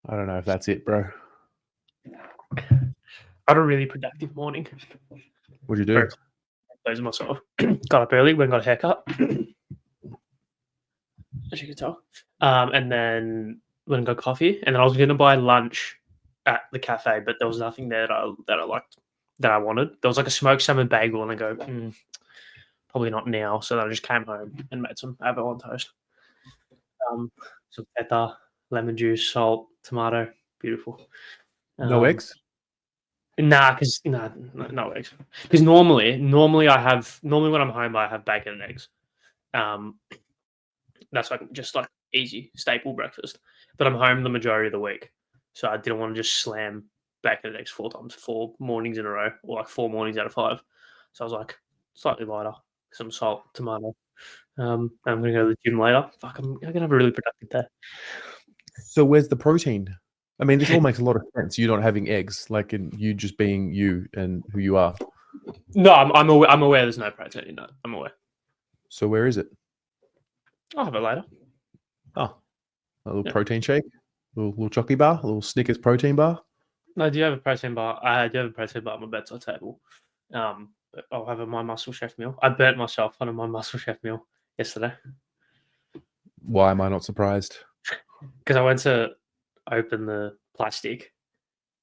I don't know if that's it, bro. I had a really productive morning. What'd you do? Those myself. Got up early, went and got a haircut. As you can tell. And then went and got coffee. And then I was going to buy lunch at the cafe, but there was nothing there that I liked, that I wanted. There was like a smoked salmon bagel, and I go, probably not now. So then I just came home and made some avocado on toast. Some feta, lemon juice, salt, tomato. Beautiful. No eggs? Nah, because no eggs. Because normally when I'm home I have bacon and eggs. That's like just like easy staple breakfast. But I'm home the majority of the week, so I didn't want to just slam bacon and eggs 4 mornings in a row, or like 4 mornings out of 5. So I was like slightly lighter, some salt, tomato. I'm gonna go to the gym later. Fuck, I'm gonna have a really productive day. So where's the protein? I mean, this all makes a lot of sense. You not having eggs, like, and you just being you and who you are. No, I'm aware there's no protein in that. I'm aware. So where is it? I'll have it later. Oh, a little protein shake, a little chocolate bar, a little Snickers protein bar. I do have a protein bar. I do have a protein bar on my bedside table. But I'll have my Muscle Chef meal. I burnt myself on my Muscle Chef meal yesterday. Why am I not surprised? Because I went to open the plastic,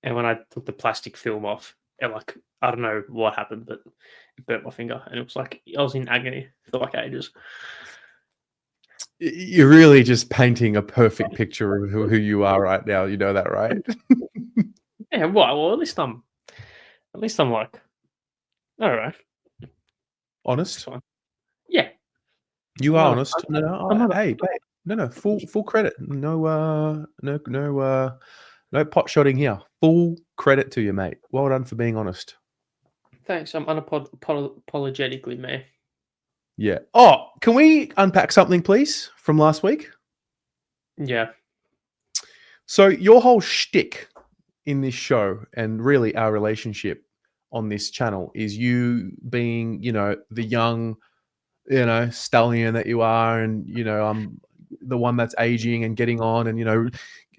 and when I took the plastic film off, I don't know what happened, but it burnt my finger, and it was like I was in agony for like ages. You're really just painting a perfect picture of who you are right now. You know that, right? Yeah, well, at least I'm like, all right, honest. Yeah, you are honest. Hey, babe. No, full credit. No pot shotting here. Full credit to you, mate. Well done for being honest. Thanks. I'm unapologetically me. Yeah. Oh, can we unpack something, please, from last week? Yeah. So your whole shtick in this show, and really our relationship on this channel, is you being, the young, stallion that you are, and I'm the one that's aging and getting on, and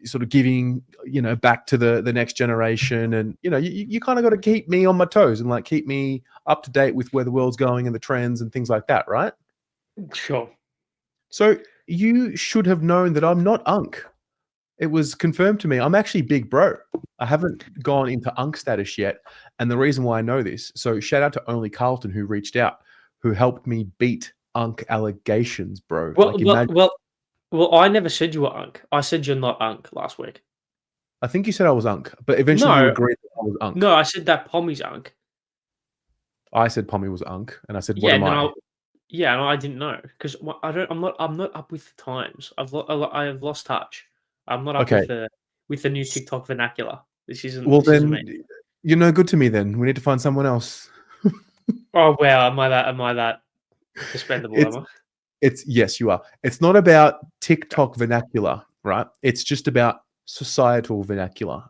sort of giving back to the next generation, and you kind of got to keep me on my toes and like keep me up to date with where the world's going and the trends and things like that, right? Sure. So you should have known that I'm not Unk. It was confirmed to me. I'm actually big bro. I haven't gone into Unk status yet, and the reason why I know this, so shout out to only Carlton, who reached out, who helped me beat Unk allegations, bro. Well, I never said you were Unk. I said you're not Unk last week. I think you said I was Unk, but eventually you agreed that I was Unk. No, I said that Pommy's Unk. I said Pommy was Unk, and I said, "What am I?" Yeah, no, I didn't know, because I'm not up with the times. I have lost touch. I'm not up with the new TikTok vernacular. This isn't. Well, this then isn't you're no good to me. Then we need to find someone else. Oh wow, am I that expendable? Yes, you are. It's not about TikTok vernacular, right? It's just about societal vernacular.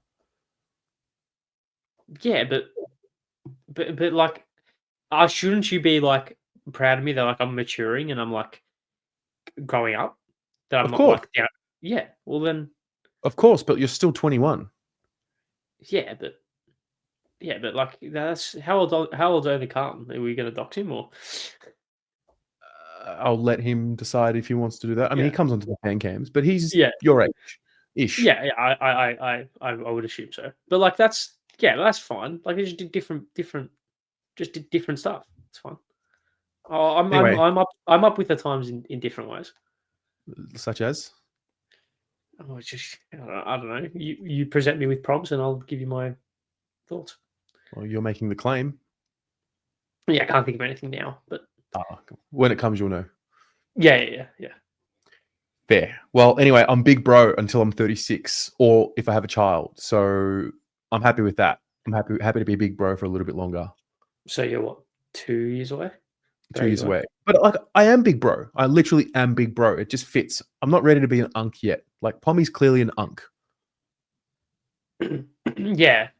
Yeah, but like, shouldn't you be like proud of me that like I'm maturing and I'm like growing up? That I'm not like yeah. Well then, of course, but you're still 21. Yeah, but like that's how old's only Carlton? Are we going to dox him or? I'll let him decide if he wants to do that. I mean, he comes onto the fan cams, but he's your age-ish. Yeah, I would assume so. But like that's fine. Like they just did different stuff. It's fine. Oh, I'm up with the times in different ways. Such as? Oh, it's just I don't know. You present me with prompts and I'll give you my thoughts. Well, you're making the claim. Yeah, I can't think of anything now, but when it comes, you'll know. Yeah. Fair. Well, anyway, I'm big bro until I'm 36, or if I have a child. So I'm happy with that. I'm happy to be big bro for a little bit longer. So you're what, 2 years away? 2 years away. But like, I am big bro. I literally am big bro. It just fits. I'm not ready to be an Unk yet. Like Pommy's clearly an Unk. Yeah.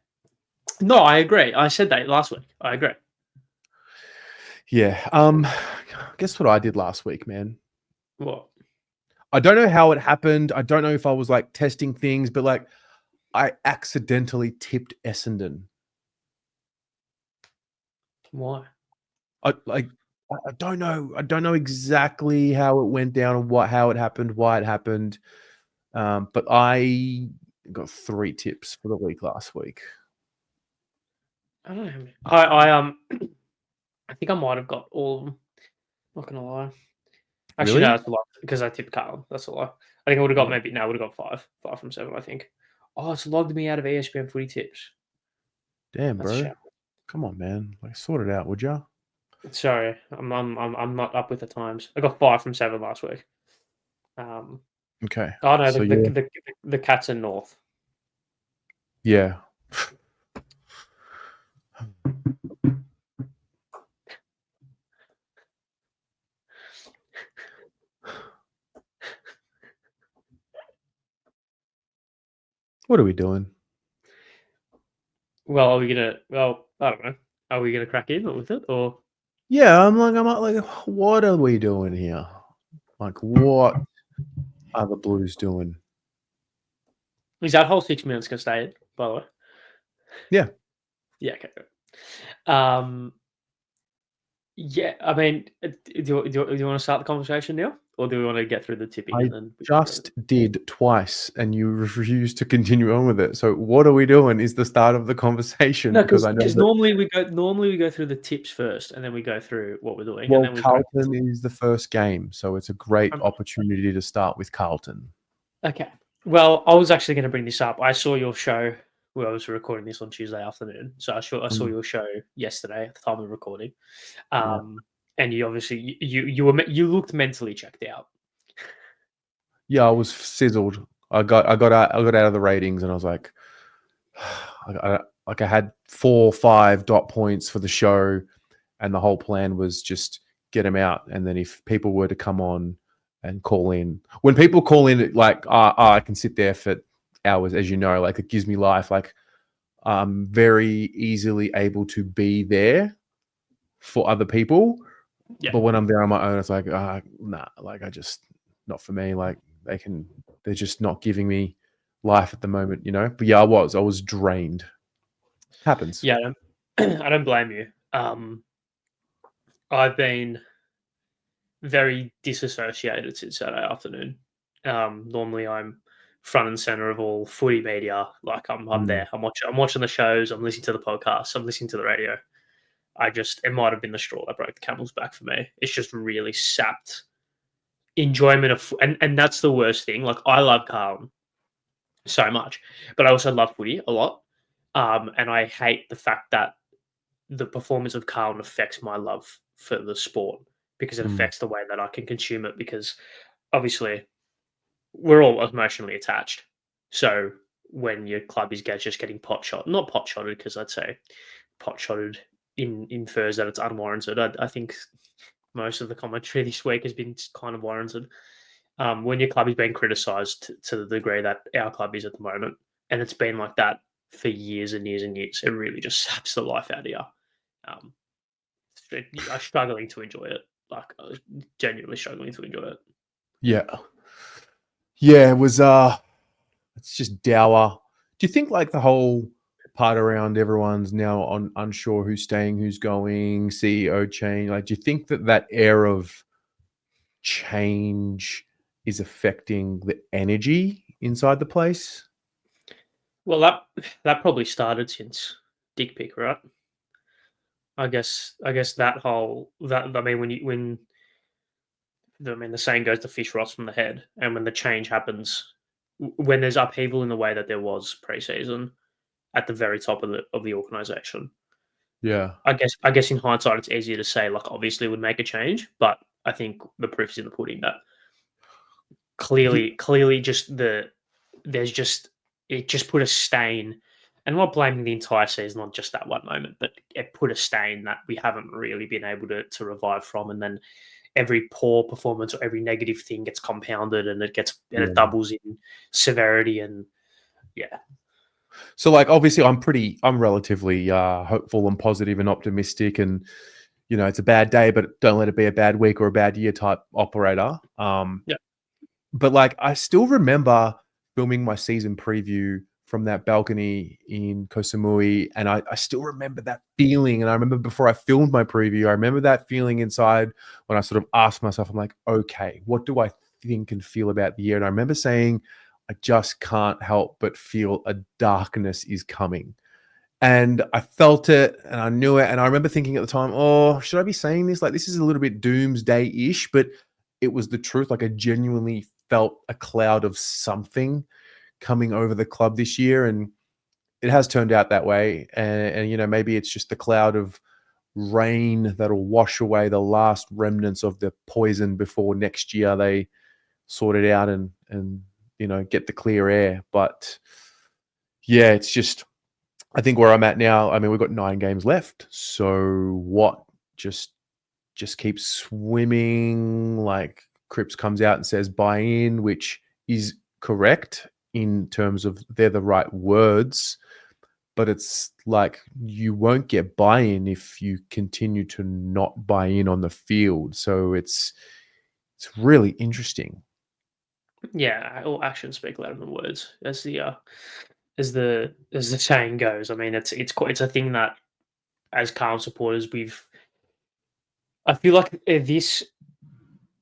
No, I agree. I said that last week. I agree. Yeah. Guess what I did last week, man? What? I don't know how it happened. I don't know if I was like testing things, but like I accidentally tipped Essendon. Why? I don't know. I don't know exactly how it went down and how it happened, why it happened. But I got 3 tips for the week last week. I don't know. I think I might have got all of them. Not gonna lie. Actually, no, Really? that's a lot because I tipped Carlton. That's a lie. I think I would have got I would have got 5 from 7. I think. Oh, it's logged me out of ESPN Footy tips. Damn, That's a bro. shame. Come on, man. Like, sort it out, would ya? Sorry, I'm not up with the times. I got 5 from 7 last week. Okay. Oh no, So you're the Cats are north. yeah. What are we doing? Well, are we gonna? Well, I don't know. Are we gonna crack in with it or? Yeah, I'm like, what are we doing here? Like, what are the Blues doing? Is that whole 6 minutes gonna stay in, by the way? Yeah. Yeah, okay. Yeah, I mean, do you want to start the conversation now, or do we want to get through the tipping I and then we can go? just did twice, and you refused to continue on with it. So what are we doing is the start of the conversation No, because I know because that normally we go through the tips first, and then we go through what we're doing, and well, then we crack. Carlton is the first game, so it's a great opportunity to start with Carlton. Okay. Well, I was actually going to bring this up. I saw your show. Well, I was recording this on Tuesday afternoon, so I saw your show yesterday at the time of recording. Yeah. And you obviously you looked mentally checked out. Yeah, I was sizzled. I got out of the ratings, and I was like, I had 4 or 5 dot points for the show, and the whole plan was just get them out. And then if people were to come on and call in, when people call in, like I can sit there for hours, as you know, like it gives me life. Like I'm very easily able to be there for other people. Yeah. But when I'm there on my own, it's like, nah, like not for me. Like they're just not giving me life at the moment, you know? But yeah, I was drained. Happens. Yeah, I don't blame you. I've been very disassociated since Saturday afternoon. Normally, I'm front and center of all footy media. Like I'm there. I'm watching the shows. I'm listening to the podcasts. I'm listening to the radio. It might have been the straw that broke the camel's back for me. It's just really sapped enjoyment of, and that's the worst thing. Like I love Carlton so much, but I also love footy a lot. And I hate the fact that the performance of Carlton affects my love for the sport because it affects the way that I can consume it. Because obviously, we're all emotionally attached. So when your club is just getting not pot shotted, because I'd say pot shotted infers that it's unwarranted. I think most of the commentary this week has been kind of warranted. When your club is being criticised to the degree that our club is at the moment, and it's been like that for years and years and years, it really just saps the life out of you. I'm struggling to enjoy it. Like, I was genuinely struggling to enjoy it. Yeah. Yeah, it was it's just dour. Do you think like the whole part around everyone's now unsure who's staying, who's going, CEO change, like do you think that air of change is affecting the energy inside the place? Well, that probably started since Dick Pick, right? I guess that whole that I mean the saying goes, the fish rots from the head, and when the change happens, when there's upheaval in the way that there was pre-season at the very top of the organization. Yeah. I guess in hindsight, it's easier to say like obviously it would make a change, but I think the proof's in the pudding that clearly it just put a stain. And I'm not blaming the entire season on just that one moment, but it put a stain that we haven't really been able to revive from. And then every poor performance or every negative thing gets compounded, and it doubles in severity. And yeah. So like obviously I'm relatively hopeful and positive and optimistic, and you know it's a bad day, but don't let it be a bad week or a bad year type operator. Yeah. But like I still remember filming my season preview from that balcony in Koh Samui, and I still remember that feeling. And I remember before I filmed my preview, I remember that feeling inside when I sort of asked myself, I'm like, okay, what do I think and feel about the year? And I remember saying, I just can't help but feel a darkness is coming. And I felt it and I knew it. And I remember thinking at the time, oh, should I be saying this? Like, this is a little bit doomsday-ish, but it was the truth. Like, I genuinely felt a cloud of something coming over the club this year, and it has turned out that way. And you know, maybe it's just the cloud of rain that'll wash away the last remnants of the poison before next year they sort it out and you know, get the clear air. But yeah, it's just, I think where I'm at now, I mean, we've got 9 games left. So what? Just keep swimming. Like, Cripps comes out and says buy in, which is correct in terms of they're the right words, but it's like you won't get buy-in if you continue to not buy in on the field. So it's really interesting. Yeah, all actions speak louder than words, as the saying goes. I mean, it's a thing that as Carlton supporters I feel like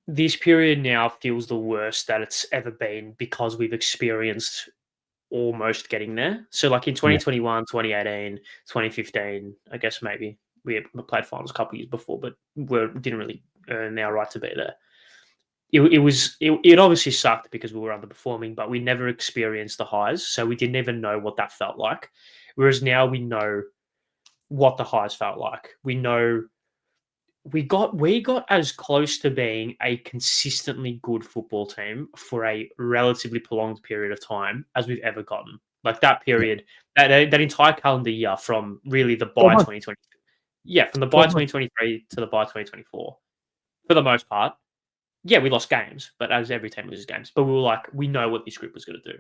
this period now feels the worst that it's ever been because we've experienced almost getting there. So like in Yeah. 2021, 2018, 2015, I guess maybe we played finals a couple of years before, but didn't really earn our right to be there. It obviously sucked because we were underperforming, but we never experienced the highs, so we didn't even know what that felt like. Whereas now we know what the highs felt like. We know we got as close to being a consistently good football team for a relatively prolonged period of time as we've ever gotten. Like that period, that entire calendar year from really the buy 2020, from the buy 2023 to the buy 2024, for the most part. Yeah, we lost games, but as every team loses games. But we were like, we know what this group was going to do.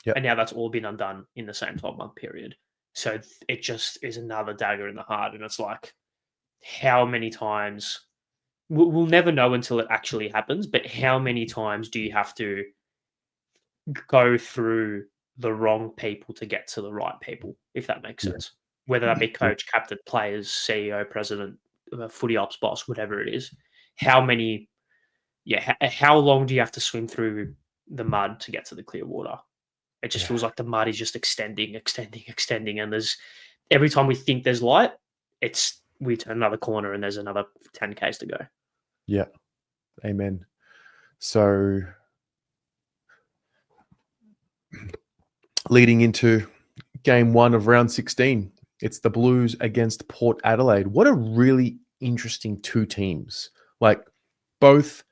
Yep. And now that's all been undone in the same 12-month period. So it just is another dagger in the heart. And it's like, how many times we'll never know until it actually happens, but how many times do you have to go through the wrong people to get to the right people, if that makes sense? Whether that be coach, captain, players, CEO, president, footy ops boss, whatever it is. How long do you have to swim through the mud to get to the clear water? It just feels like the mud is just extending, and there's every time we think there's light, we turn another corner and there's another 10 Ks to go. Yeah. Amen. So leading into game 1 of round 16, it's the Blues against Port Adelaide. What a really interesting 2 teams. Like, both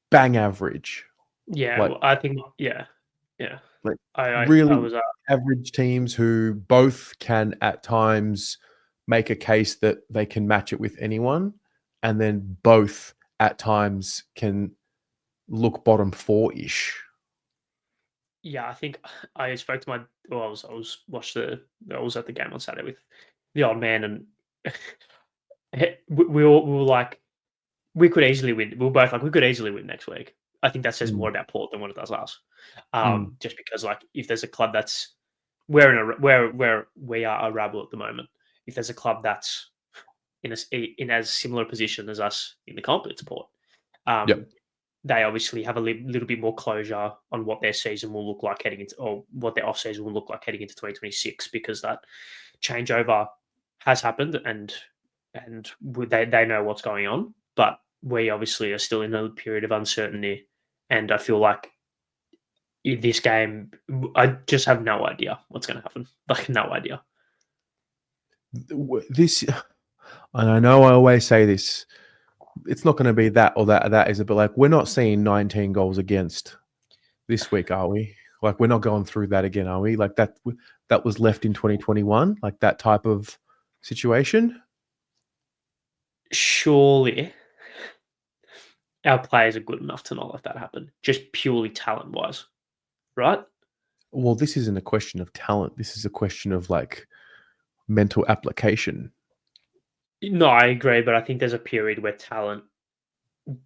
bang average. Yeah, like, well, I think, like I really was average teams who both can at times make a case that they can match it with anyone, and then both at times can look bottom 4-ish. Yeah, I think I spoke to I was at the game on Saturday with the old man, and we were like, we could easily win. We were both like, we could easily win next week. I think that says more about Port than what it does us. Just because, like, if there's a club that's where we are a rabble at the moment, if there's a club that's in as similar position as us in the comp, it's Port. They obviously have a little bit more closure on what their season will look like heading into, or what their off season will look like heading into 2026, because that changeover has happened, and they know what's going on. But we obviously are still in a period of uncertainty, and I feel like in this game, I just have no idea what's going to happen. Like, no idea. This, and I know I always say this, it's not going to be that or that is it, but like, we're not seeing 19 goals against this week, are we? Like, we're not going through that again, are we? Like, that was left in 2021, like that type of situation. Surely our players are good enough to not let that happen, just purely talent-wise, right? Well, this isn't a question of talent. This is a question of, like, mental application. No, I agree, but I think there's a period where talent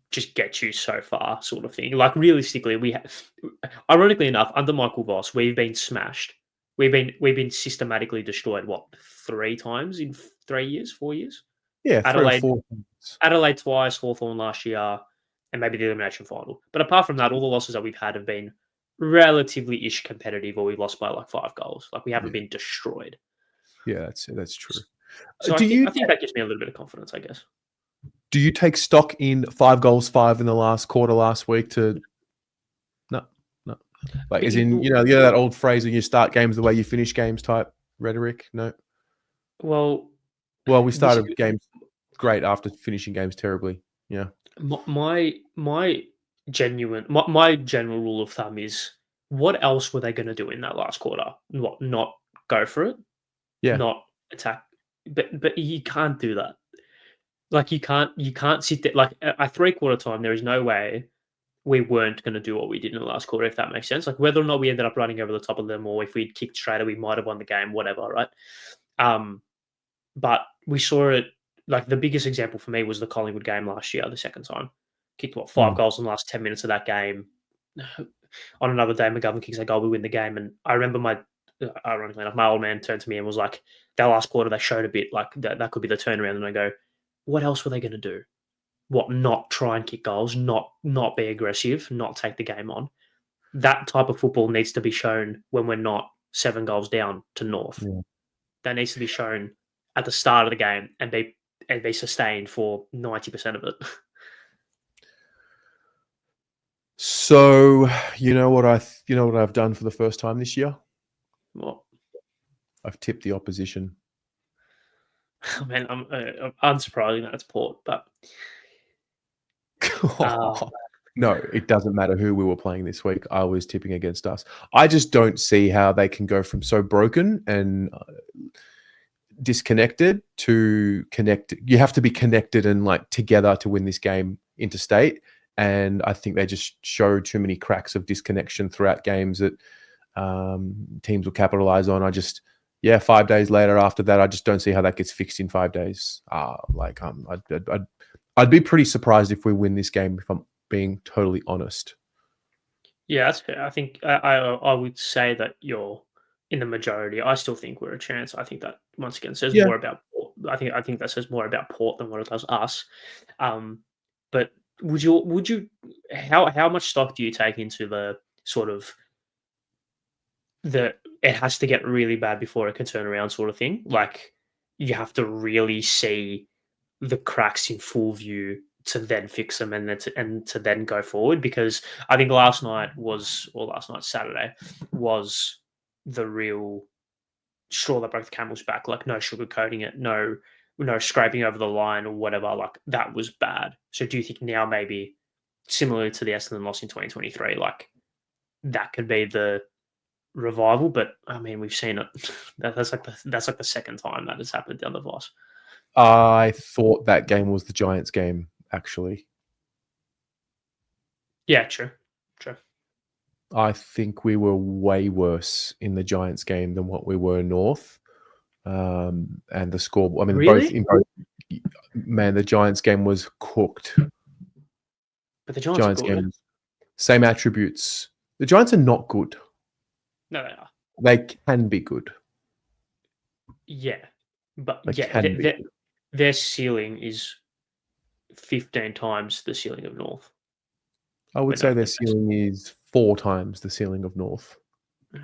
just gets you so far, sort of thing. Like, realistically, we have, ironically enough, under Michael Voss, we've been smashed we've been systematically destroyed. What, 3 times in 3 years, 4 years? Yeah, 3 or Adelaide, 4. Adelaide twice, Hawthorn last year, and maybe the elimination final. But apart from that, all the losses that we've had have been relatively ish competitive, or we've lost by like 5 goals. Like we haven't been destroyed. Yeah, that's true. So I think that gives me a little bit of confidence, I guess. Do you take stock in 5 goals, 5 in the last quarter last week to no. Like as in, that old phrase when you start games the way you finish games type rhetoric? No. Well, we started games great after finishing games terribly. Yeah. My general rule of thumb is, what else were they going to do in that last quarter? What, not go for it? Yeah. Not attack? But you can't do that. Like you can't sit there like a 3/4 time. There is no way we weren't going to do what we did in the last quarter, if that makes sense. Like whether or not we ended up running over the top of them, or if we'd kicked straighter, we might have won the game, whatever, right? But we saw it. Like the biggest example for me was the Collingwood game last year, the second time. Kicked 5 goals in the last 10 minutes of that game. On another day, McGovern kicks a goal, we win the game. And I remember ironically enough, my old man turned to me and was like, that last quarter they showed a bit like that could be the turnaround. And I go, what else were they going to do? What, not try and kick goals, not be aggressive, not take the game on? That type of football needs to be shown when we're not 7 goals down to North. Yeah. That needs to be shown at the start of the game and be sustained for 90% of it. So you know what I've done for the first time this year? What? I've tipped the opposition. I mean, I'm unsurprising that it's Port, but no, it doesn't matter who we were playing this week. I was tipping against us. I just don't see how they can go from so broken and disconnected to connected. You have to be connected and like together to win this game interstate. And I think they just show too many cracks of disconnection throughout games that teams will capitalize on. 5 days later after that, I just don't see how that gets fixed in 5 days. I'd be pretty surprised if we win this game, if I'm being totally honest. Yeah, that's fair. I think I would say that you're in the majority. I still think we're a chance. I think that once again says more about Port. I think that says more about Port than what it does us. But would you how much stock do you take into the sort of it has to get really bad before it can turn around sort of thing? Like you have to really see the cracks in full view to then fix them and to then go forward? Because I think Saturday was the real straw that broke the camel's back. Like no sugarcoating it, no scraping over the line or whatever. Like that was bad. So do you think now maybe similar to the Essendon loss in 2023, like that could be the revival? But I mean, we've seen it. That's like the second time that has happened under Voss. I thought that game was the Giants game, actually. Yeah, true. I think we were way worse in the Giants game than what we were in North. And the score, I mean, really? The Giants game was cooked. But the Giants are good. Game, same attributes. The Giants are not good. No, they are. They can be good. Yeah. But their ceiling is 15 times the ceiling of North. I would say their ceiling is 4 times the ceiling of North.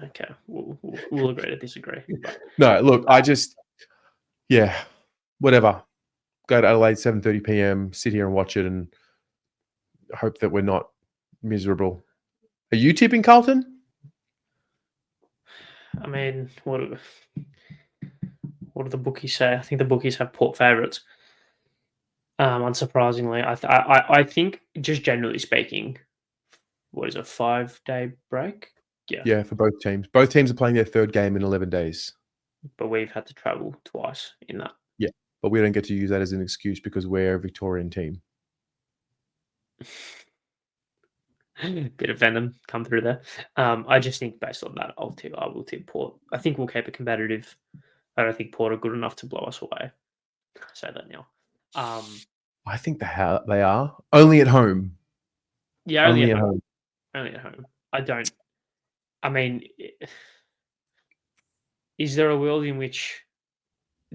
Okay, we'll agree to disagree. But. No, look, whatever. Go to Adelaide 7:30 p.m. Sit here and watch it, and hope that we're not miserable. Are you tipping Carlton? I mean, what do the bookies say? I think the bookies have Port favourites. Unsurprisingly, I think just generally speaking, what is a 5-day break? Yeah, for both teams. Both teams are playing their third game in 11 days. But we've had to travel twice in that. Yeah, but we don't get to use that as an excuse because we're a Victorian team. Bit of venom come through there. I just think based on that, I will tip Port. I think we'll keep it competitive. I don't think Port are good enough to blow us away. I say that now. I think they are only at home. Yeah, only at home. Only at home. I mean, is there a world in which?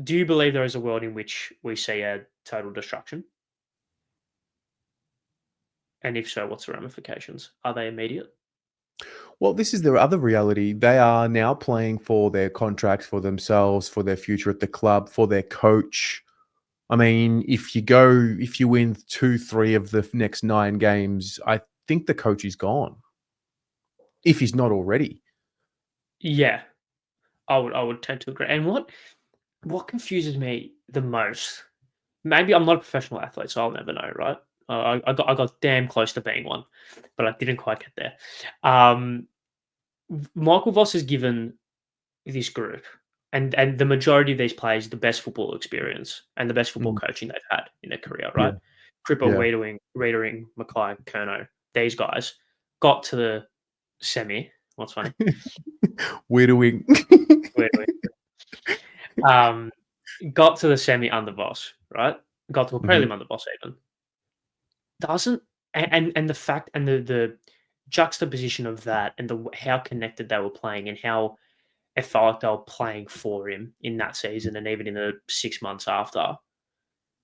Do you believe there is a world in which we see a total destruction? And if so, what's the ramifications? Are they immediate? Well, this is their other reality. They are now playing for their contracts, for themselves, for their future at the club, for their coach. I mean, if you win 2-3 of the next 9 games, I think the coach is gone. If he's not already. Yeah, I would tend to agree. And what confuses me the most, maybe I'm not a professional athlete, so I'll never know, right? I got damn close to being one, but I didn't quite get there. Michael Voss has given this group and the majority of these players the best football experience and the best football coaching they've had in their career, right? Yeah. Cripper, Yeah. Wiedering, Mackay, Kerno, these guys got to the semi. What's funny? Widowing. Got to the semi under Voss, right? Got to a prelim under Voss even. Doesn't and the fact and the juxtaposition of that and how connected they were playing and how it felt like they were playing for him in that season and even in the 6 months after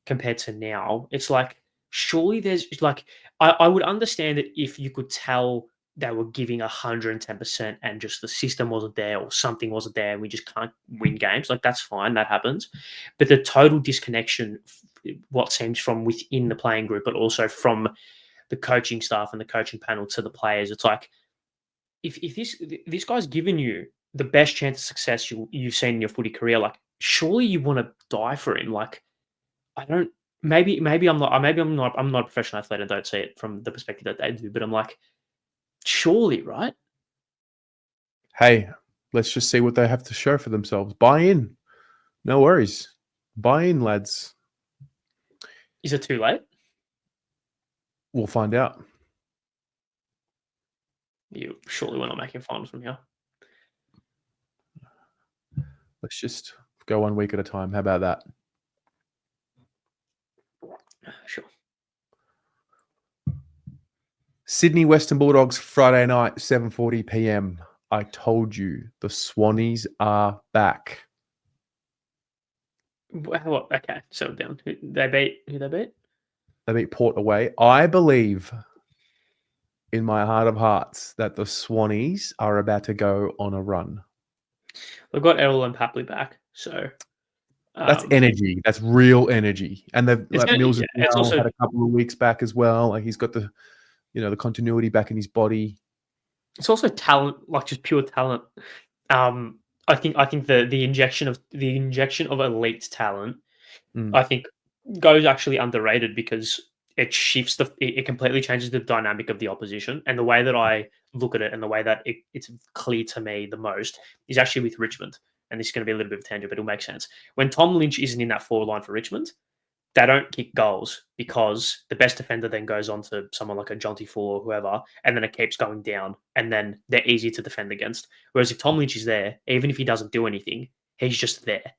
compared to now, it's like surely there's like I would understand it if you could tell they were giving 110% and just the system wasn't there or something wasn't there and we just can't win games. Like that's fine, that happens. But the total disconnection, what seems from within the playing group, but also from the coaching staff and the coaching panel to the players, it's like if this guy's given you the best chance of success you've seen in your footy career, like surely you want to die for him. Like I don't. Maybe I'm not. I'm not a professional athlete and don't see it from the perspective that they do. But I'm like, surely, right? Hey, let's just see what they have to show for themselves. Buy in. No worries. Buy in, lads. Is it too late? We'll find out. Surely we're not making finals from here. Let's just go 1 week at a time. How about that? Sure. Sydney Western Bulldogs, Friday night, 7:40 p.m. I told you, the Swannies are back. Well, okay, settle down. Who they beat? They beat Port away. I believe in my heart of hearts that the Swannies are about to go on a run. We've got Errol and Papley back, so that's energy. That's real energy. And they've Mills has also had a couple of weeks back as well. Like he's got the the continuity back in his body. It's also talent, like just pure talent. I think the injection of elite talent, I think goes actually underrated because it shifts it completely changes the dynamic of the opposition. And the way that I look at it and the way that it's clear to me the most is actually with Richmond. And this is going to be a little bit of a tangent, but it'll make sense. When Tom Lynch isn't in that forward line for Richmond, they don't kick goals because the best defender then goes on to someone like a Jonty Fuller or whoever, and then it keeps going down, and then they're easy to defend against. Whereas if Tom Lynch is there, even if he doesn't do anything, he's just there.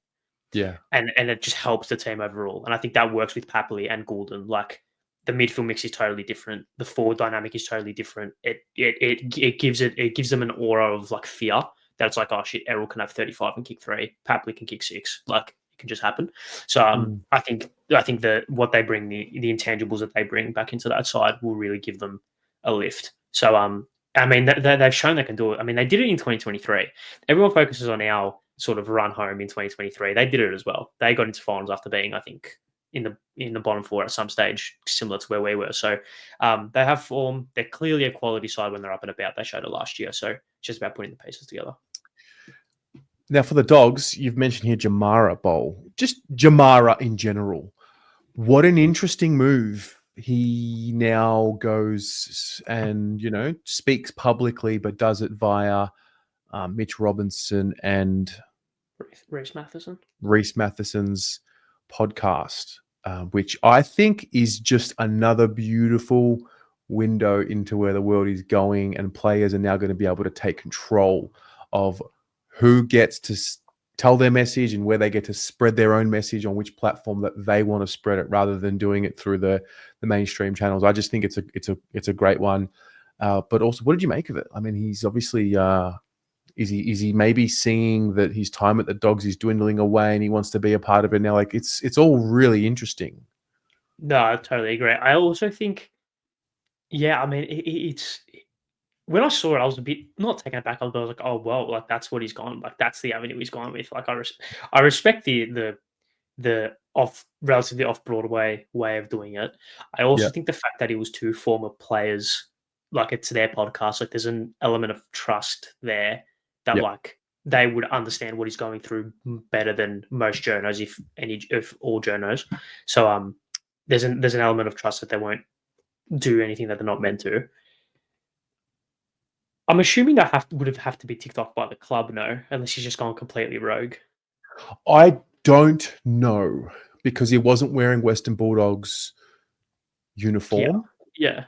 Yeah. And it just helps the team overall. And I think that works with Papley and Goulden. Like the midfield mix is totally different. The forward dynamic is totally different. It gives them an aura of like fear. That's like, oh shit, Errol can have 35 and kick 3. Papley can kick 6. Like it can just happen. So I think that what they bring, the intangibles that they bring back into that side will really give them a lift. So I mean they've shown they can do it. I mean they did it in 2023. Everyone focuses on our sort of run home in 2023. They did it as well. They got into finals after being, I think, in the bottom 4 at some stage, similar to where we were. So they have form. They're clearly a quality side when they're up and about. They showed it last year. So it's just about putting the pieces together. Now, for the Dogs, you've mentioned here Jamara Bowl. Just Jamara in general. What an interesting move. He now goes and, speaks publicly, but does it via Mitch Robinson and Reece Matheson's podcast, which I think is just another beautiful window into where the world is going, and players are now going to be able to take control of who gets to tell their message and where they get to spread their own message on which platform that they want to spread it, rather than doing it through the mainstream channels. I just think it's a great one. But also, what did you make of it? I mean, he's obviously Is he maybe seeing that his time at the Dogs is dwindling away and he wants to be a part of it now? Like it's all really interesting. No, I totally agree. I also think, yeah, I mean, it's when I saw it, I was a bit not taken aback. I was like, oh well, like that's what he's gone. Like that's the avenue he's gone with. Like I respect the relatively off Broadway way of doing it. I also Yeah. think the fact that he was two former players, like it's their podcast, like there's an element of trust there that Yeah. like they would understand what he's going through better than most journos, if all journos. So there's an element of trust that they won't do anything that they're not meant to. I'm assuming that would have to be ticked off by the club, no, unless he's just gone completely rogue. I don't know because he wasn't wearing Western Bulldogs uniform. Yeah.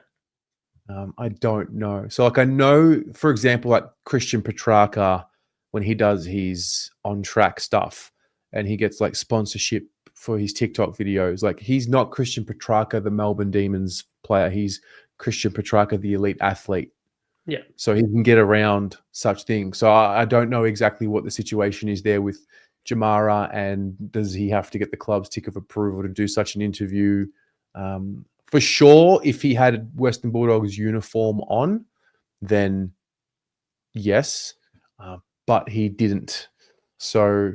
I don't know. So, like, I know, for example, like Christian Petrarca, when he does his on-track stuff and he gets like sponsorship for his TikTok videos, like he's not Christian Petrarca, the Melbourne Demons player. He's Christian Petrarca, the elite athlete. Yeah. So he can get around such things. So I don't know exactly what the situation is there with Jamara, and does he have to get the club's tick of approval to do such an interview? For sure, if he had Western Bulldogs uniform on, then yes, but he didn't. So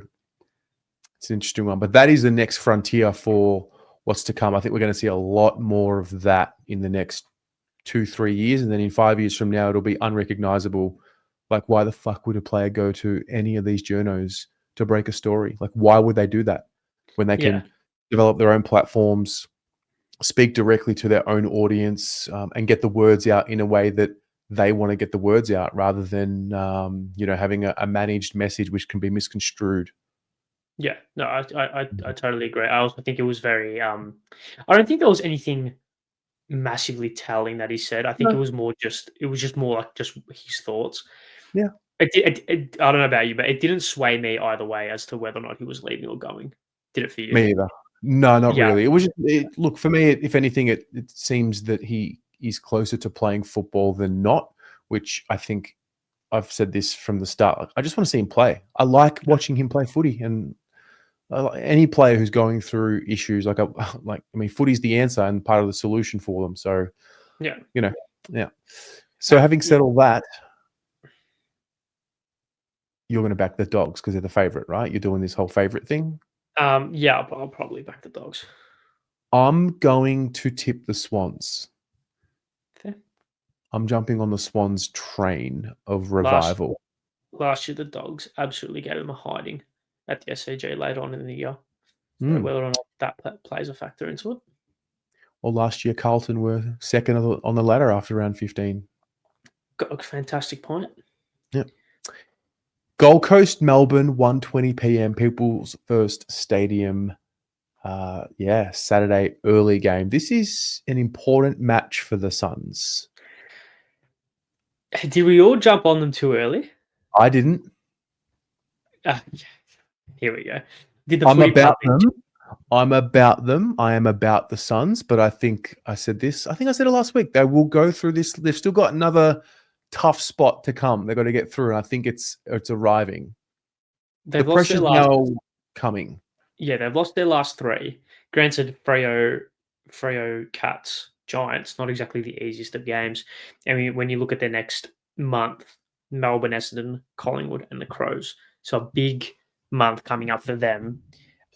it's an interesting one. But that is the next frontier for what's to come. I think we're going to see a lot more of that in the next 2-3 years, and then in 5 years from now, it'll be unrecognizable. Like, why the fuck would a player go to any of these journos to break a story? Like, why would they do that when they can develop their own platforms, speak directly to their own audience, and get the words out in a way that they want to get the words out, rather than having a managed message which can be misconstrued. Yeah, no, I totally agree. I also think it was very. I don't think there was anything massively telling that he said. I think No. it was more like just his thoughts. Yeah. I don't know about you, but it didn't sway me either way as to whether or not he was leaving or going. Did it for you? Me either. No, not Yeah. really. It was look, for me, if anything, it seems that he is closer to playing football than not, which I think I've said this from the start. I just want to see him play. I like watching him play footy, and any player who's going through issues, footy's the answer and part of the solution for them. So, Yeah. yeah. So having said all that, you're going to back the Dogs because they're the favorite, right? You're doing this whole favorite thing. Yeah, I'll probably back the Dogs. I'm going to tip the Swans. Fair. I'm jumping on the Swans train of revival. Last year, the Dogs absolutely gave them a hiding at the SCG later on in the year. So whether or not that plays a factor into it. Well, last year, Carlton were second on the ladder after round 15. Got a fantastic point. Yep. Gold Coast, Melbourne, 1:20 p.m. People's First Stadium. Saturday early game. This is an important match for the Suns. Did we all jump on them too early? I didn't. Here we go. I'm about them. I'm about them. I am about the Suns, but I think I said this. I think I said it last week. They will go through this. They've still got another tough spot to come. They've got to get through, and I think it's arriving. The pressure's now coming. Yeah, they've lost their last three. Granted, Freo, Cats, Giants, not exactly the easiest of games. I mean, when you look at their next month, Melbourne, Essendon, Collingwood, and the Crows. So a big month coming up for them.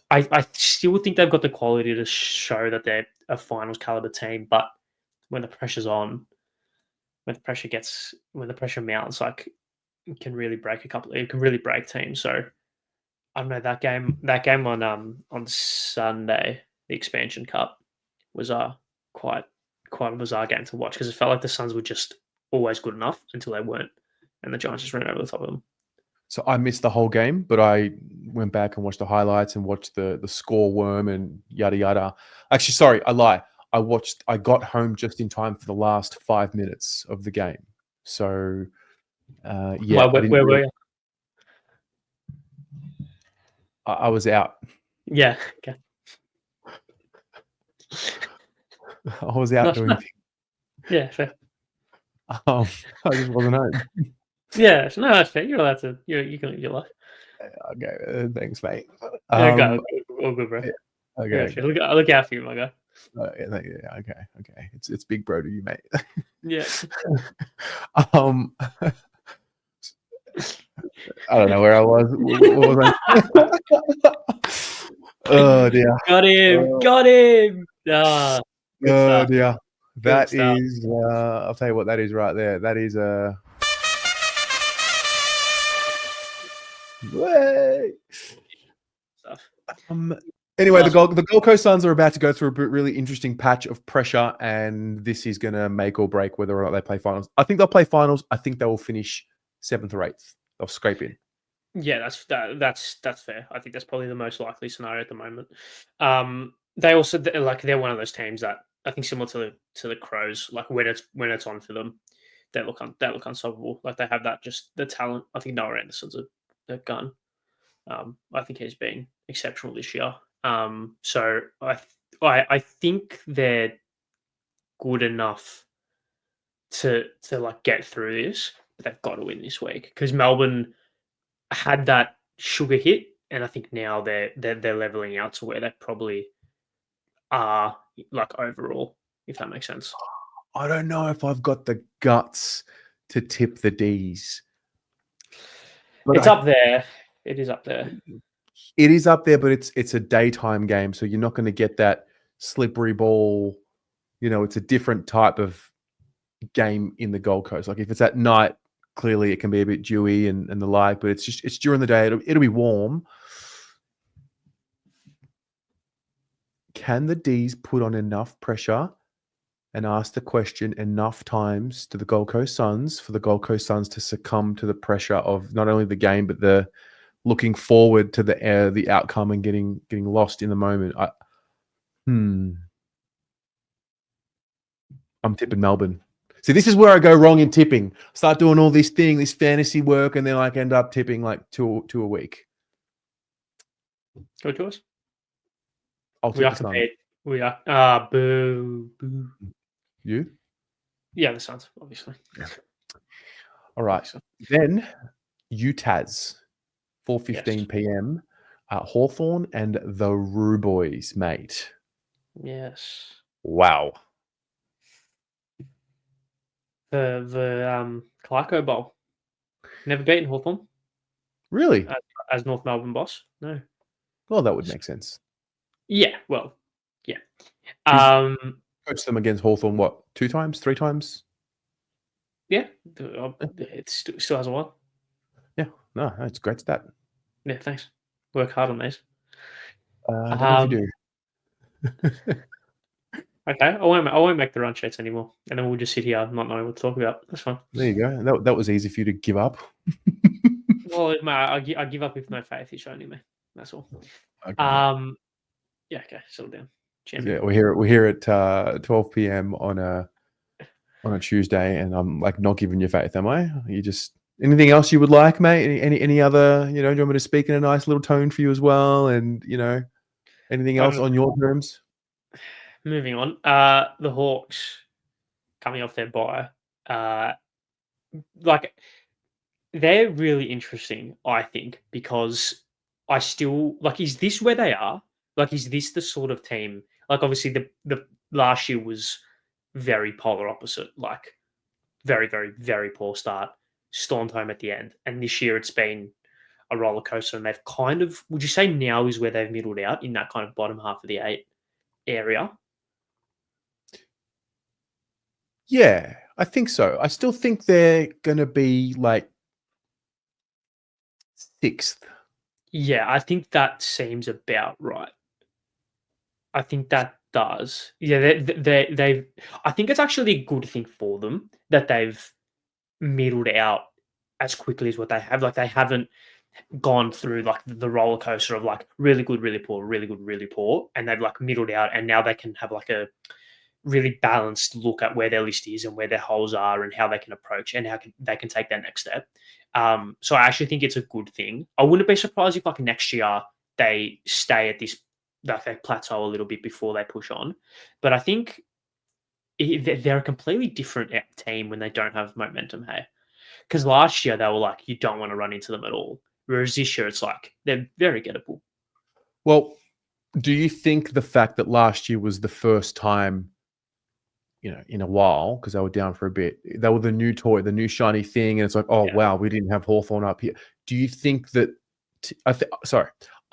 I still think they've got the quality to show that they're a finals caliber team, but when the pressure's on, when the pressure mounts, like it can really break teams. So I don't know, that game on Sunday, the Expansion Cup, was quite a bizarre game to watch because it felt like the Suns were just always good enough until they weren't, and the Giants just ran over the top of them. So I missed the whole game, but I went back and watched the highlights and watched the score worm and yada yada. Actually, sorry, I lie. I got home just in time for the last 5 minutes of the game. So Where were you? I was out. Yeah. Okay. I was out doing things. Yeah, fair. I just wasn't home. Yeah, no, that's fair. You're allowed to. You can live your life. Okay, thanks, mate. Yeah, go. All good, bro. Yeah, Yeah, okay, sure. Look out for you, my guy. yeah, okay. It's big bro to you, mate. Yeah. um, I don't know where I was. What was I? Oh dear. Got him. Oh, Got him. Ah, good oh stuff. dear. Good That stuff. is. I'll tell you what that is right there. That is a. Way. Stuff. Um, anyway, Last one. The Gold Coast Suns are about to go through a really interesting patch of pressure, and this is going to make or break whether or not they play finals. I think they'll play finals. I think they will finish 7th or 8th. They'll scrape in. Yeah, that's fair. I think that's probably the most likely scenario at the moment. They also they're one of those teams that I think similar to the Crows. Like when it's on for them, they look unstoppable. Like they have that just the talent. I think Noah Anderson's a gun. I think he's been exceptional this year. So I think they're good enough to like get through this, but they've got to win this week because Melbourne had that sugar hit, and I think now they're leveling out to where they probably are like overall, if that makes sense. I don't know if I've got the guts to tip the D's. But It's up there. It is up there. It is up there, but it's a daytime game, so you're not going to get that slippery ball. You know, it's a different type of game in the Gold Coast. Like if it's at night, clearly it can be a bit dewy and the like, but it's during the day. It'll be warm. Can the D's put on enough pressure and ask the question enough times to the Gold Coast Suns for the Gold Coast Suns to succumb to the pressure of not only the game but the looking forward to the outcome and getting lost in the moment? I'm tipping Melbourne. See, this is where I go wrong in tipping. Start doing all this fantasy work, and then like end up tipping like two a week. Good choice. I'll We tip are the Suns. compared. We are. Boo. You? Yeah, the Suns, obviously. Yeah. All right. Obviously. Then UTAS, 4:15 p.m. Hawthorn and the Roo Boys, mate. Yes. Wow. The Clarko Bowl. Never beaten Hawthorn. Really? As North Melbourne boss. No. Well, that would make sense. Yeah. Well. Yeah. Coached them against Hawthorn, what, 2 times, 3 times? Yeah. It still has a while. Yeah. No, it's a great stat. Yeah. Thanks. Work hard on these. I don't know if you do. Okay, I won't make the run sheets anymore, and then we'll just sit here not knowing what to talk about. That's fine. There you go. That was easy for you to give up. Well, I give up if no faith is shown in me. That's all. Okay. Yeah. Okay. Settle down. Champion. Yeah, we're here at 12 p.m. on a Tuesday, and I'm like not giving you faith, am I? You just anything else you would like, mate? Any other? You know, do you want me to speak in a nice little tone for you as well? And you know, anything else on your terms? Moving on. The Hawks coming off their bye. Like they're really interesting, I think, because I still like. Is this where they are? Like, is this the sort of team? Like, obviously, the last year was very polar opposite. Like, very, very, very poor start, stormed home at the end, and this year it's been a roller coaster. And they've kind of, would you say now is where they've middled out in that kind of bottom half of the 8 area? Yeah, I think so. I still think they're going to be like 6th. Yeah, I think that seems about right. I think that does. Yeah, they've. I think it's actually a good thing for them that they've middled out as quickly as what they have. Like they haven't gone through like the roller coaster of like really good, really poor, really good, really poor, and they've like middled out, and now they can have like a really balanced look at where their list is and where their holes are and how they can approach and how they can take that next step. So I actually think it's a good thing. I wouldn't be surprised if like next year they stay at this, like they plateau a little bit before they push on. But I think they're a completely different team when they don't have momentum. Hey, because last year they were like, you don't want to run into them at all. Whereas this year it's like they're very gettable. Well, do you think the fact that last year was the first time, in a while, because they were down for a bit, they were the new toy, the new shiny thing, and it's like, oh, Yeah. wow, we didn't have Hawthorn up here. Do you think that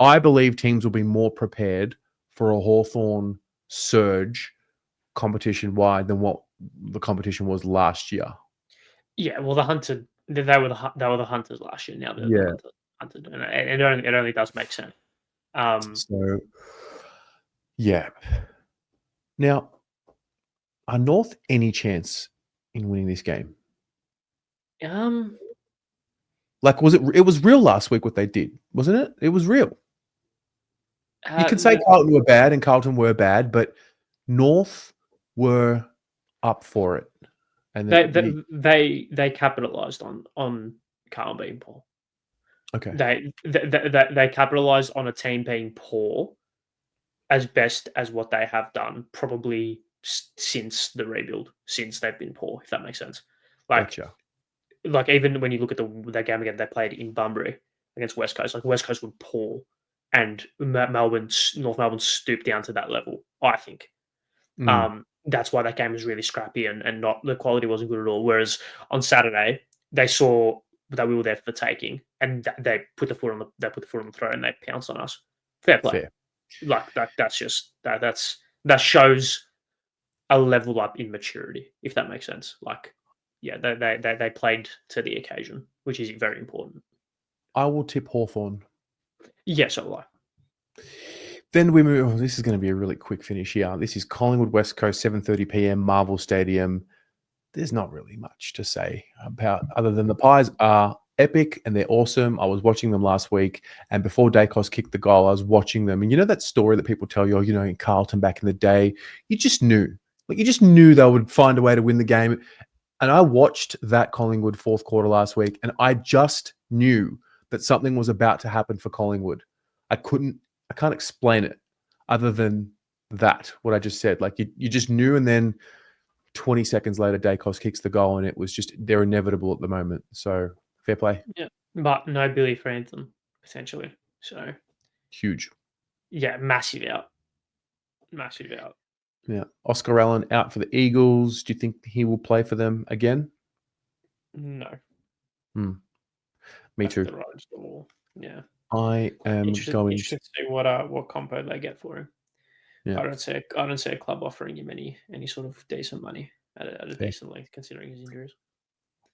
I believe teams will be more prepared for a Hawthorn surge competition-wide than what the competition was last year? Yeah, well, they were the hunters last year. Now they're Yeah. the hunted, and it only does make sense. So, yeah. Now, are North any chance in winning this game? Like, it was real last week what they did, wasn't it? It was real. You can say Carlton were bad and Carlton were bad, but North were up for it. And they capitalized on Carlton being poor. Okay. They capitalized on a team being poor as best as what they have done probably since the rebuild, since they've been poor, if that makes sense. Gotcha. Like even when you look at that game again, they played in Bunbury against West Coast. Like West Coast were poor, and North Melbourne stooped down to that level. I think. That's why that game was really scrappy and not the quality wasn't good at all. Whereas on Saturday, they saw that we were there for the taking, and they put the foot on the throat and they pounced on us. Fair play. Fair. Like that shows a level up in maturity, if that makes sense. Like, yeah, they played to the occasion, which is very important. I will tip Hawthorn. Yes, so will I. Then we move. Oh, this is going to be a really quick finish here. This is Collingwood West Coast, 7:30 p.m. Marvel Stadium. There's not really much to say about other than the Pies are epic and they're awesome. I was watching them last week, and before Dacos kicked the goal, I was watching them. And you know that story that people tell you, in Carlton back in the day, you just knew. Like you just knew they would find a way to win the game. And I watched that Collingwood fourth quarter last week, and I just knew that something was about to happen for Collingwood. I can't explain it other than that, what I just said. Like you just knew, and then 20 seconds later, Dacos kicks the goal, and it was just, they're inevitable at the moment. So fair play. Yeah, but no Billy Frampton, potentially. So huge. Yeah, massive out. Massive out. Yeah. Oscar Allen out for the Eagles. Do you think he will play for them again? No. Me too. Yeah. I am interested to see what compo they get for him. Yeah. I don't see a club offering him any sort of decent money at a decent length considering his injuries.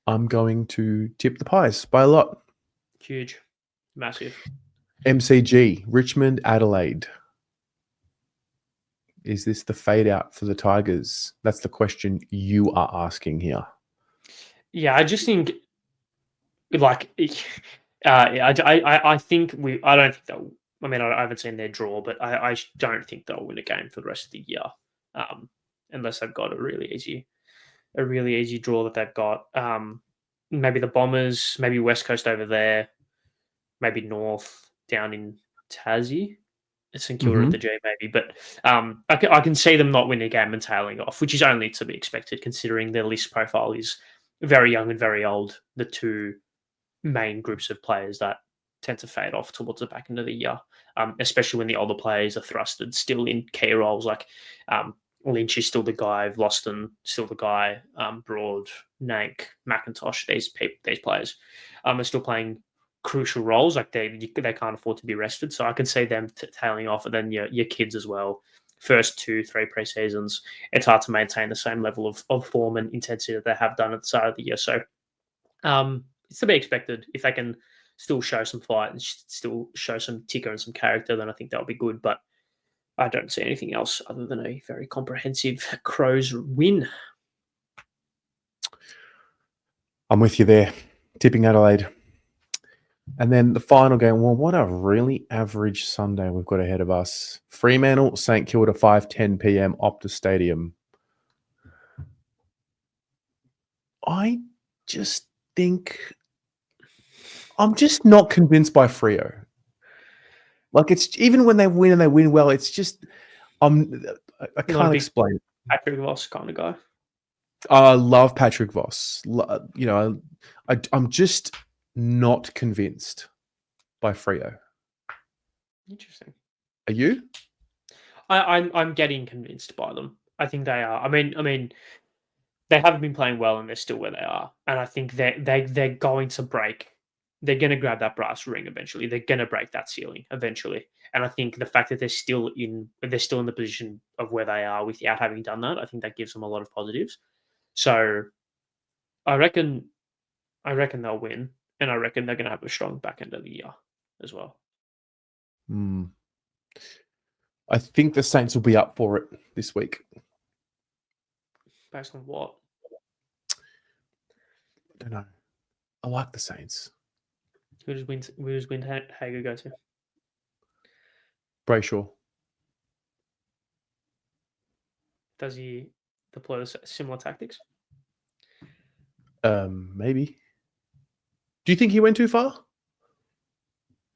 I'm going to tip the Pies by a lot. Huge. Massive. MCG, Richmond, Adelaide. Is this the fade out for the Tigers? That's the question you are asking here. Yeah, I just think, like, I think I don't think they'll. I mean, I haven't seen their draw, but I don't think they'll win a game for the rest of the year, unless they've got a really easy draw that they've got. Maybe the Bombers, maybe West Coast over there, maybe North down in Tassie. St Kilda at the G, maybe, but I can see them not winning a game and tailing off, which is only to be expected considering their list profile is very young and very old. The two main groups of players that tend to fade off towards the back end of the year, especially when the older players are thrusted still in key roles. Like Lynch is still the guy, Vlosten still the guy, Broad, Nank, McIntosh. These players are still playing crucial roles. Like they can't afford to be rested, so I can see them tailing off. And then your kids as well. First 2-3 pre-seasons, it's hard to maintain the same level of form and intensity that they have done at the start of the year. So it's to be expected. If they can still show some fight and still show some ticker and some character, then I think that'll be good. But I don't see anything else other than a very comprehensive Crows win. I'm with you there. Tipping Adelaide. And then the final game. Well, what a really average Sunday we've got ahead of us. Fremantle, St Kilda, 5:10 p.m. Optus Stadium. I just think I'm just not convinced by Freo. Like it's even when they win and they win well, it's just I can't explain it. Patrick Ross kind of guy. I love Patrick Voss. I'm just not convinced by Freo. Interesting. Are you? I'm getting convinced by them. I think they are. I mean, they haven't been playing well, and they're still where they are. And I think they're going to break. They're going to grab that brass ring eventually. They're going to break that ceiling eventually. And I think the fact that they're still in the position of where they are without having done that, I think that gives them a lot of positives. So I reckon they'll win, and I reckon they're going to have a strong back end of the year as well. I think the Saints will be up for it this week. Based on what? I don't know. I like the Saints. Who does Windhager go to? Brayshaw. Does he deploy similar tactics? Maybe. Do you think he went too far?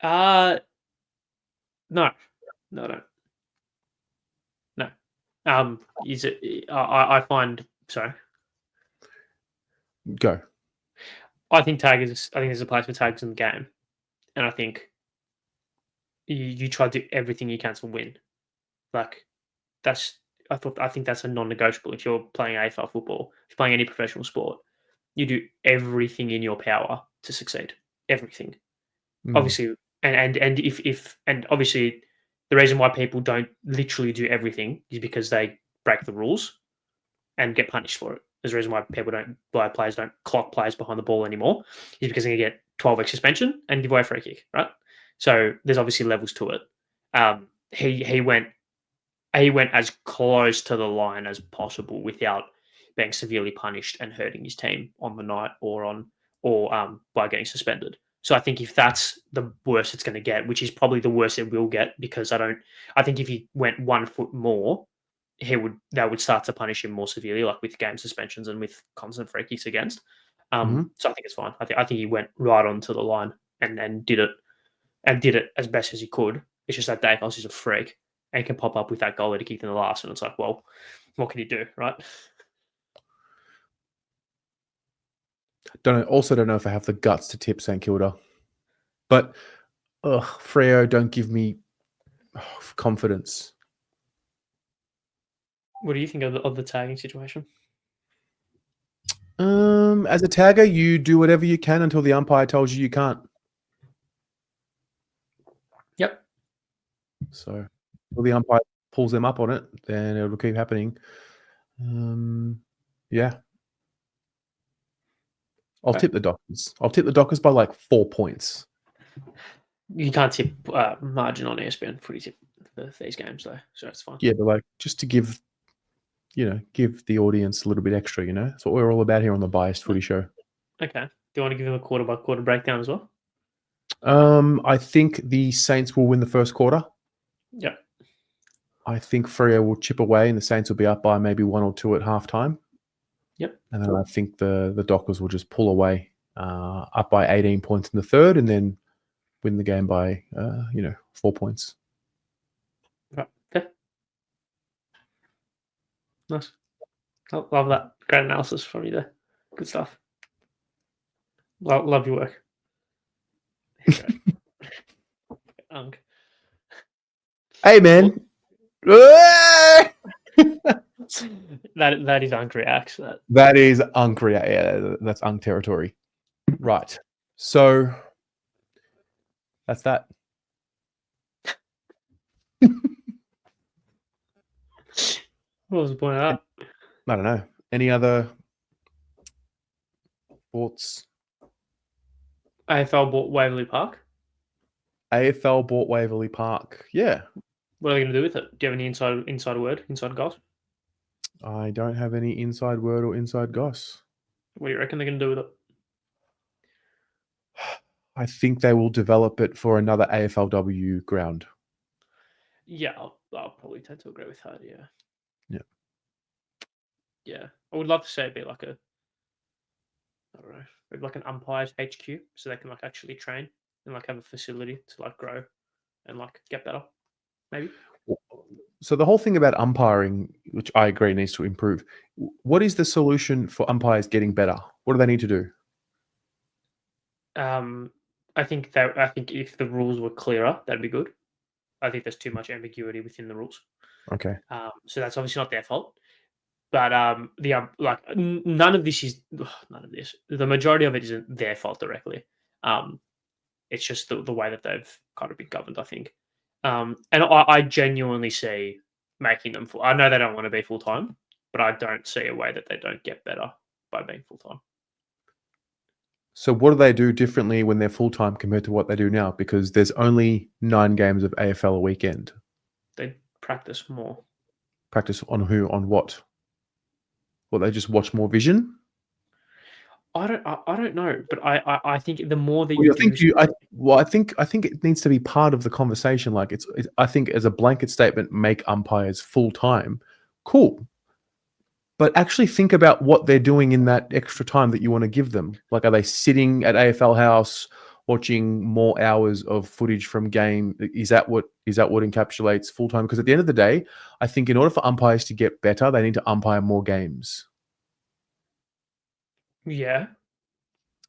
No. Is it? I find sorry. Go. I think there's a place for tags in the game, and I think you try to do everything you can to win. Like I think that's a non-negotiable. If you're playing AFL football, if you're playing any professional sport, you do everything in your power to succeed. Everything. Obviously, and if obviously the reason why people don't literally do everything is because they break the rules and get punished for it. There's a reason why players don't clock players behind the ball anymore, is because they get 12-week suspension and give away a free kick, right? So there's obviously levels to it. He went as close to the line as possible without being severely punished and hurting his team on the night or by getting suspended. So I think if that's the worst it's going to get, which is probably the worst it will get, because I think if he went 1 foot more, that would start to punish him more severely, like with game suspensions and with constant free kicks against. So I think it's fine. I think he went right onto the line and did it as best as he could. It's just that Dave House is a freak and can pop up with that goal that he kicked in the last, and it's like, well, what can he do, right? Also don't know if I have the guts to tip St Kilda, but Freo don't give me confidence. What do you think of the tagging situation? As a tagger, you do whatever you can until the umpire tells you can't. Yep. So until the umpire pulls them up on it, then it'll keep happening. Yeah. I'll tip the Dockers. I'll tip the Dockers by like 4 points. You can't tip margin on ESPN Footy tip for these games though, so that's fine. Yeah, but like just to give the audience a little bit extra, That's what we're all about here on the Biased Footy Show. Okay. Do you want to give him a quarter by quarter breakdown as well? I think the Saints will win the first quarter. Yeah. I think Freo will chip away and the Saints will be up by maybe 1 or 2 at halftime. Yep. And then I think the Dockers will just pull away, up by 18 points in the third, and then win the game by 4 points. Right. Okay. Nice. Love that. Great analysis from you there. Good stuff. Love your work. Hey, man. That is Unk reacts. That is Unk react. Yeah, that's Unk territory. Right. So that's that. What was the point of that? I don't know. Any other thoughts? AFL bought Waverley Park. AFL bought Waverley Park. Yeah. What are they going to do with it? Do you have any inside word, inside goss? I don't have any inside word or inside goss. What do you reckon they're going to do with it? I think they will develop it for another AFLW ground. Yeah, I'll probably tend to agree with that. Yeah. Yeah. Yeah, I would love to say it'd be like I don't know, maybe like an umpires HQ, so they can like actually train and like have a facility to like grow and like get better. Maybe. So the whole thing about umpiring, which I agree needs to improve, what is the solution for umpires getting better? What do they need to do? I think if the rules were clearer, that'd be good. I think there's too much ambiguity within the rules. Okay. So that's obviously not their fault. But none of this is none of this. The majority of it isn't their fault directly. It's just the way that they've kind of been governed, I think. And I genuinely see making them full. I know they don't want to be full time, but I don't see a way that they don't get better by being full time. So what do they do differently when they're full time compared to what they do now? Because there's only 9 games of AFL a weekend. They practice more. Practice on who? On what? Well, they just watch more vision. I don't know, but I think the more that I think it needs to be part of the conversation. Like I think as a blanket statement, make umpires full time. Cool. But actually think about what they're doing in that extra time that you want to give them. Like, are they sitting at AFL House watching more hours of footage from game? Is that what encapsulates full time? Because at the end of the day, I think in order for umpires to get better, they need to umpire more games. Yeah.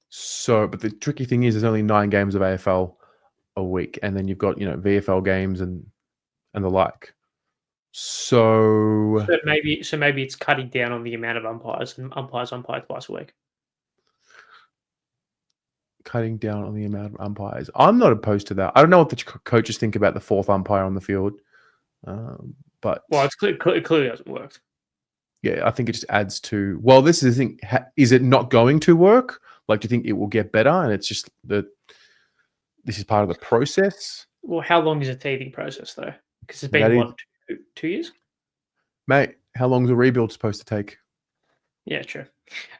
So, but the tricky thing is, there's only 9 games of AFL a week, and then you've got VFL games and the like. So maybe it's cutting down on the amount of umpires, and umpire twice a week. Cutting down on the amount of umpires. I'm not opposed to that. I don't know what the coaches think about the 4th umpire on the field, but it clearly hasn't worked. Yeah, I think it just adds to. Well, this is the thing. Is it not going to work? Like, do you think it will get better? And it's just that this is part of the process. Well, how long is a teething process though? Because it's been 2 years. Mate, how long is a rebuild supposed to take? Yeah, true.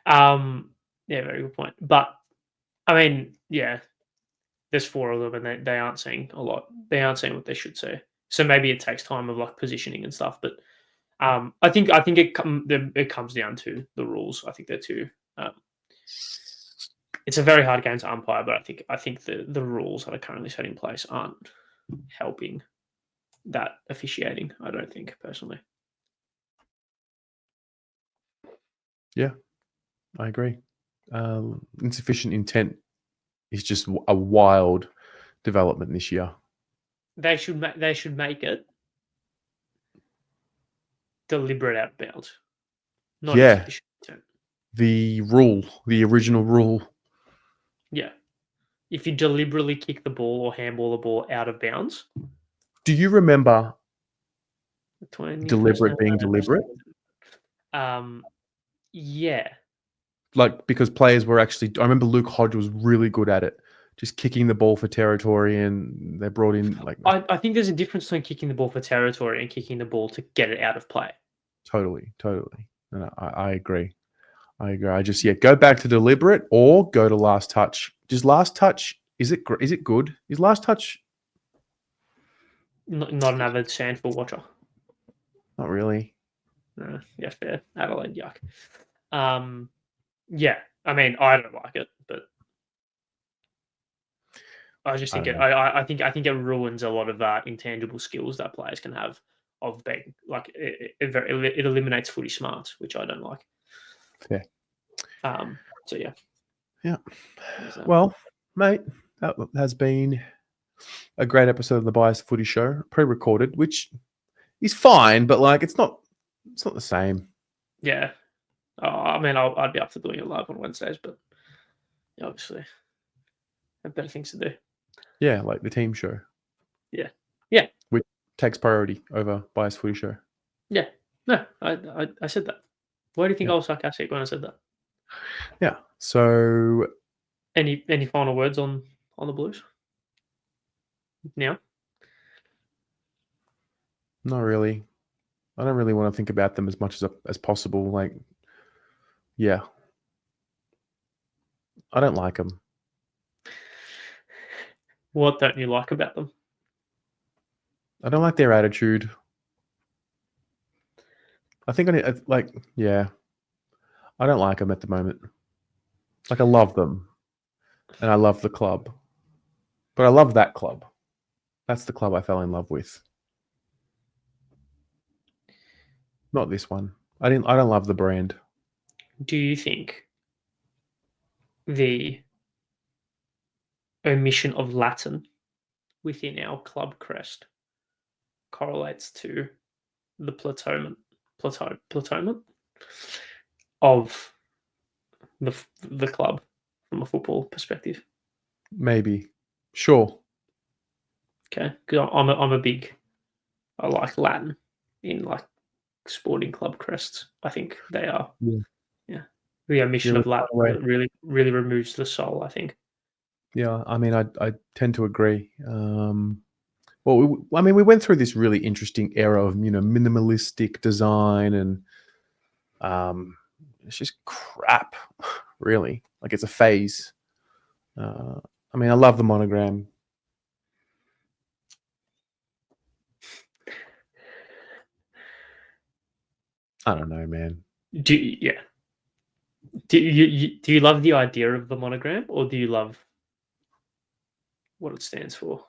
Yeah, very good point. But I mean, yeah, there's 4 of them, and they aren't seeing a lot. They aren't seeing what they should see. So maybe it takes time of like positioning and stuff. But I think it comes down to the rules. I think they're too. It's a very hard game to umpire, but I think the rules that are currently set in place aren't helping that officiating. I don't think personally. Yeah, I agree. Insufficient intent is just a wild development this year. They should make it deliberate out of bounds. Not insufficient intent. The original rule. Yeah. If you deliberately kick the ball or handball the ball out of bounds. Do you remember deliberate being deliberate? Yeah. Like, because players were actually, I remember Luke Hodge was really good at it, just kicking the ball for territory, and they brought in like. I think there's a difference between kicking the ball for territory and kicking the ball to get it out of play. Totally. No, I agree. I just go back to deliberate or go to last touch. Does last touch is it good? Is last touch not an avid Sandford watcher? Not really. Yeah, fair. Adelaide, yuck. Yeah, I mean, I don't like it, but I just think I think it ruins a lot of intangible skills that players can have of being like it eliminates footy smarts, which I don't like. Yeah. So yeah. Yeah. Well, mate, that has been a great episode of the Biased Footy Show, pre-recorded, which is fine, but like it's not the same. Yeah. I mean, I'd be up for doing it live on Wednesdays, but obviously, I have better things to do. Yeah, like the team show. Yeah. Which takes priority over Biased Footy Show. Yeah. No, I said that. Why do you think I was sarcastic when I said that? Yeah. So, any final words on the Blues? Now? Not really. I don't really want to think about them as much as possible. Like, yeah, I don't like them. What don't you like about them? I don't like their attitude. I think I don't like them at the moment. Like, I love them, and I love the club, but I love that club. That's the club I fell in love with. Not this one. I don't love the brand. Do you think the omission of Latin within our club crest correlates to the plateaument of the club from a football perspective? Maybe. Sure. Okay, 'cause I like Latin in like sporting club crests. I think they are. Yeah. Yeah, the omission Yeah, of Latin way. really removes the soul, I think. Yeah, I mean, I tend to agree. Well, I mean, we went through this really interesting era of minimalistic design, and it's just crap, really. Like it's a phase. I mean, I love the monogram. I don't know, man. Do you love the idea of the monogram, or do you love what it stands for?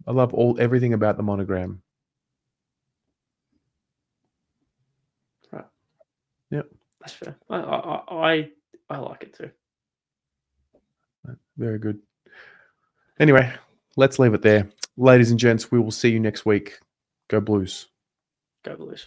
I love everything about the monogram. Right. Yep. That's fair. I like it too. Very good. Anyway, let's leave it there. Ladies and gents, we will see you next week. Go Blues. Go Blues.